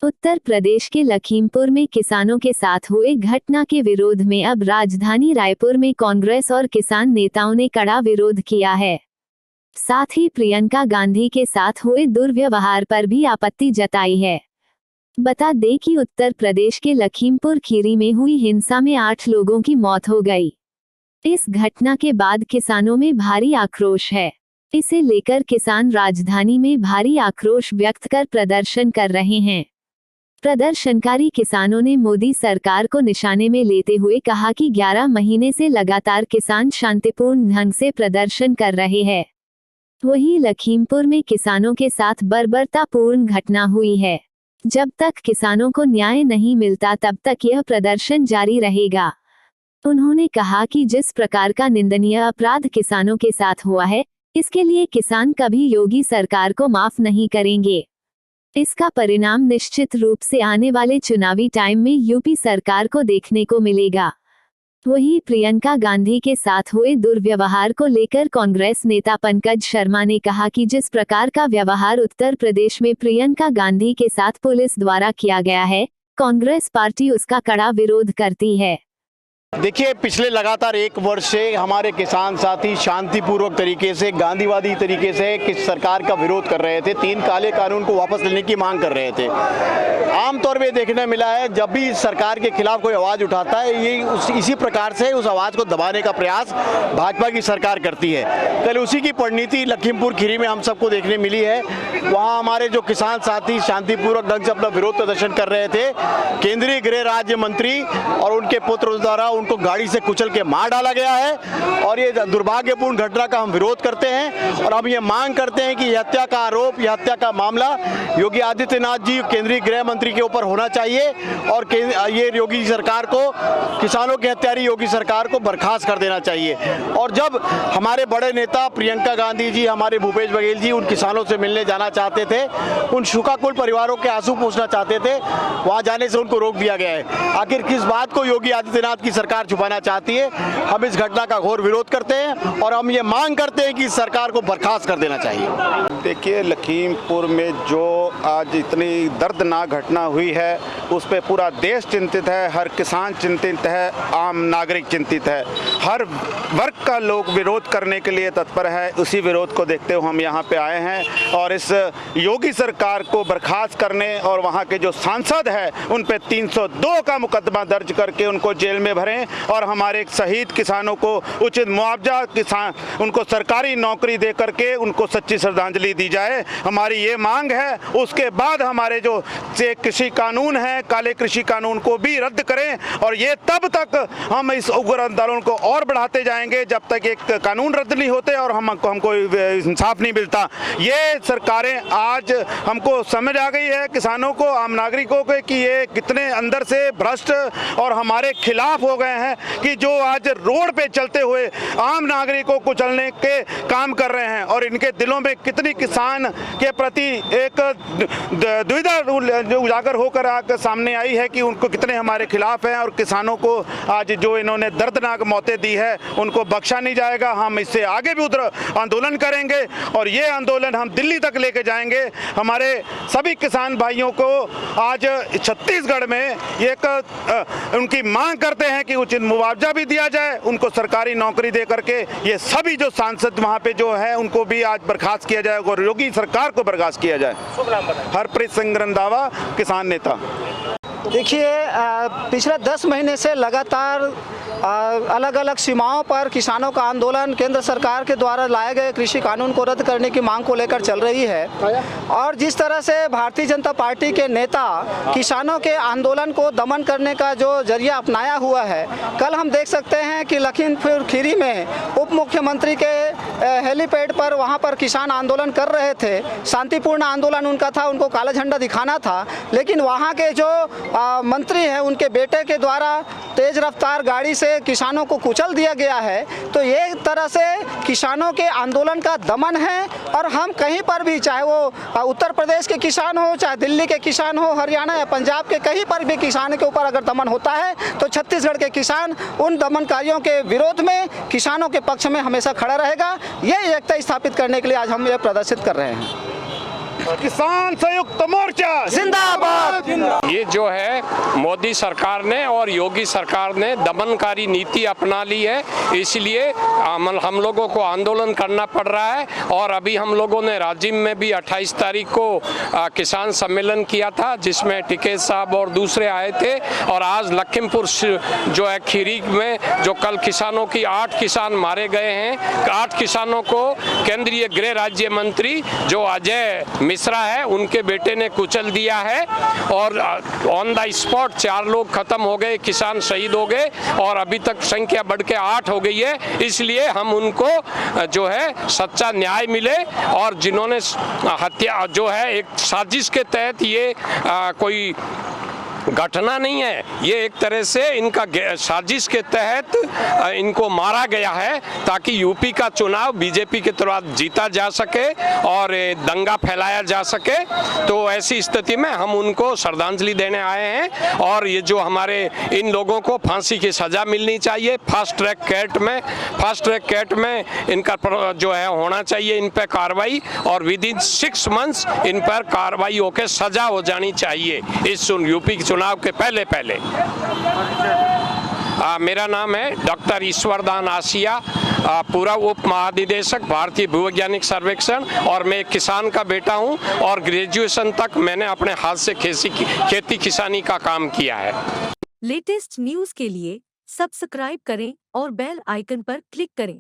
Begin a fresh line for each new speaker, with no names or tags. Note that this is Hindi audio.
उत्तर प्रदेश के लखीमपुर में किसानों के साथ हुए घटना के विरोध में अब राजधानी रायपुर में कांग्रेस और किसान नेताओं ने कड़ा विरोध किया है। साथ ही प्रियंका गांधी के साथ हुए दुर्व्यवहार पर भी आपत्ति जताई है। बता दें कि उत्तर प्रदेश के लखीमपुर खीरी में हुई हिंसा में 8 लोगों की मौत हो गई। इस घटना के बाद किसानों में भारी आक्रोश है। इसे लेकर किसान राजधानी में भारी आक्रोश व्यक्त कर प्रदर्शन कर रहे हैं। प्रदर्शनकारी किसानों ने मोदी सरकार को निशाने में लेते हुए कहा कि 11 महीने से लगातार किसान शांतिपूर्ण ढंग से प्रदर्शन कर रहे हैं। वहीं लखीमपुर में किसानों के साथ बर्बरतापूर्ण घटना हुई है। जब तक किसानों को न्याय नहीं मिलता तब तक यह प्रदर्शन जारी रहेगा। उन्होंने कहा कि जिस प्रकार का निंदनीय अपराध किसानों के साथ हुआ है, इसके लिए किसान कभी योगी सरकार को माफ नहीं करेंगे। इसका परिणाम निश्चित रूप से आने वाले चुनावी टाइम में यूपी सरकार को देखने को मिलेगा। वहीं प्रियंका गांधी के साथ हुए दुर्व्यवहार को लेकर कांग्रेस नेता पंकज शर्मा ने कहा कि जिस प्रकार का व्यवहार उत्तर प्रदेश में प्रियंका गांधी के साथ पुलिस द्वारा किया गया है, कांग्रेस पार्टी उसका कड़ा विरोध करती है।
देखिए, पिछले लगातार 1 वर्ष से हमारे किसान साथी शांतिपूर्वक तरीके से, गांधीवादी तरीके से किस सरकार का विरोध कर रहे थे। 3 काले कानून को वापस लेने की मांग कर रहे थे। आमतौर पे देखने मिला है, जब भी सरकार के खिलाफ कोई आवाज़ उठाता है, ये इसी प्रकार से उस आवाज़ को दबाने का प्रयास भाजपा की सरकार करती है। कल उसी की परिणति लखीमपुर खीरी में हम सबको देखने मिली है। वहाँ हमारे जो किसान साथी शांतिपूर्वक ढंग से अपना विरोध प्रदर्शन कर रहे थे। केंद्रीय गृह राज्य मंत्री और उनके पुत्र द्वारा उनको गाड़ी से कुचल के मार डाला गया है और ये दुर्भाग्यपूर्ण घटना का हम विरोध करते हैं। और हम ये मांग करते हैं कि यह हत्या का आरोप, यह हत्या का मामला योगी आदित्यनाथ जी, केंद्रीय गृह मंत्री के ऊपर होना चाहिए और ये योगी सरकार को, किसानों के हत्यारी योगी सरकार को बर्खास्त कर देना चाहिए। और जब हमारे बड़े नेता प्रियंका गांधी जी, हमारे भूपेश बघेल जी उन किसानों से मिलने जाना चाहते थे, उन शोकाकुल परिवारों के आंसू पोंछना चाहते थे, वहाँ जाने से उनको रोक दिया गया है। आखिर किस बात को योगी आदित्यनाथ की सरकार छुपाना चाहती है? हम इस घटना का घोर विरोध करते हैं और हम ये मांग करते हैं कि इस सरकार को बर्खास्त कर देना चाहिए।
देखिए, लखीमपुर में जो आज इतनी दर्दनाक घटना हुई है, उस पे पूरा देश चिंतित है, हर किसान चिंतित है, आम नागरिक चिंतित है, हर वर्ग का लोग विरोध करने के लिए तत्पर है। उसी विरोध को देखते हुए हम यहाँ पे आए हैं और इस योगी सरकार को बर्खास्त करने और वहाँ के जो सांसद हैं उन पे 302 का मुकदमा दर्ज करके उनको जेल में भरें और हमारे शहीद किसानों को उचित मुआवजा, किसान उनको सरकारी नौकरी दे करके उनको सच्ची श्रद्धांजलि दी जाए। हमारी ये मांग है। उसके बाद हमारे जो कृषि कानून है, काले कृषि कानून को भी रद्द करें और ये तब तक हम इस उग्र आंदोलन को और बढ़ाते जाएंगे जब तक एक कानून रद्द नहीं होते और हमको इंसाफ नहीं मिलता। ये सरकारें आज हमको समझ आ गई है, किसानों को, आम नागरिकों को, कि ये कितने अंदर से भ्रष्ट और हमारे खिलाफ हो गए हैं कि जो आज रोड पे चलते हुए आम नागरिकों को चलने के काम कर रहे हैं और इनके दिलों में कितनी किसान के प्रति एक दुविधा उजागर होकर आकर सामने आई है कि उनको कितने हमारे खिलाफ हैं और किसानों को आज जो इन्होंने दर्दनाक मौतें दी है उनको बख्शा नहीं जाएगा। हम इससे आगे भी उधर आंदोलन करेंगे और ये आंदोलन हम दिल्ली तक लेके जाएंगे। हमारे सभी किसान भाइयों को आज छत्तीसगढ़ में एक उनकी मांग करते हैं कि उचित मुआवजा भी दिया जाए, उनको सरकारी नौकरी दे करके ये सभी जो सांसद वहाँ पे जो है उनको भी आज बर्खास्त किया जाए और योगी सरकार को बर्खास्त किया जाए। हरप्रीत सिंह रंधावा, किसान नेता।
देखिए, पिछले 10 महीने से लगातार अलग अलग सीमाओं पर किसानों का आंदोलन केंद्र सरकार के द्वारा लाए गए कृषि कानून को रद्द करने की मांग को लेकर चल रही है। और जिस तरह से भारतीय जनता पार्टी के नेता किसानों के आंदोलन को दमन करने का जो जरिया अपनाया हुआ है, कल हम देख सकते हैं कि लखीमपुर खीरी में उप मुख्यमंत्री के हेलीपैड पर वहां पर किसान आंदोलन कर रहे थे। शांतिपूर्ण आंदोलन उनका था, उनको काला झंडा दिखाना था, लेकिन वहाँ के जो मंत्री हैं उनके बेटे के द्वारा तेज रफ्तार गाड़ी से किसानों को कुचल दिया गया है। तो ये एक तरह से किसानों के आंदोलन का दमन है और हम कहीं पर भी, चाहे वो उत्तर प्रदेश के किसान हो, चाहे दिल्ली के किसान हो, हरियाणा या पंजाब के, कहीं पर भी किसान के ऊपर अगर दमन होता है तो छत्तीसगढ़ के किसान उन दमनकारियों के विरोध में, किसानों के पक्ष में हमेशा खड़ा रहेगा। ये एकता स्थापित करने के लिए आज हम ये प्रदर्शित कर रहे हैं।
किसान संयुक्त मोर्चा
जिंदाबाद।
ये जो है मोदी सरकार ने और योगी सरकार ने दमनकारी नीति अपना ली है, इसलिए हम लोगों को आंदोलन करना पड़ रहा है। और अभी हम लोगों ने राजिम में भी 28 तारीख को किसान सम्मेलन किया था, जिसमें टिकैत साहब और दूसरे आए थे। और आज लखीमपुर जो है खीरी में जो कल किसानों की 8 किसान मारे गए हैं, 8 किसानों को केंद्रीय गृह राज्य मंत्री जो अजय मिश्रा है उनके बेटे ने कुचल दिया है। और ऑन द स्पॉट 4 लोग खत्म हो गए, किसान शहीद हो गए और अभी तक संख्या बढ़ के 8 हो गई है। इसलिए हम उनको जो है सच्चा न्याय मिले। और जिन्होंने हत्या जो है एक साजिश के तहत, ये कोई घटना नहीं है, ये एक तरह से इनका साजिश के तहत इनको मारा गया है ताकि यूपी का चुनाव बीजेपी के तरफ जीता जा सके और दंगा फैलाया जा सके। तो ऐसी स्थिति में हम उनको श्रद्धांजलि देने आए हैं। और ये जो हमारे इन लोगों को फांसी की सजा मिलनी चाहिए, फास्ट ट्रैक केट में इनका जो है होना चाहिए इन पर कार्रवाई, और विद इन 6 मंथ्स इन पर कार्रवाई होकर सजा हो जानी चाहिए इस यूपी चुनाव के पहले। मेरा नाम है डॉक्टर ईश्वरदान आसिया, पूरा उप महानिदेशक भारतीय भूवैज्ञानिक सर्वेक्षण, और मैं एक किसान का बेटा हूं और ग्रेजुएशन तक मैंने अपने हाथ से खेती किसानी का काम किया है।
लेटेस्ट न्यूज के लिए सब्सक्राइब करें और बेल आइकन पर क्लिक करें।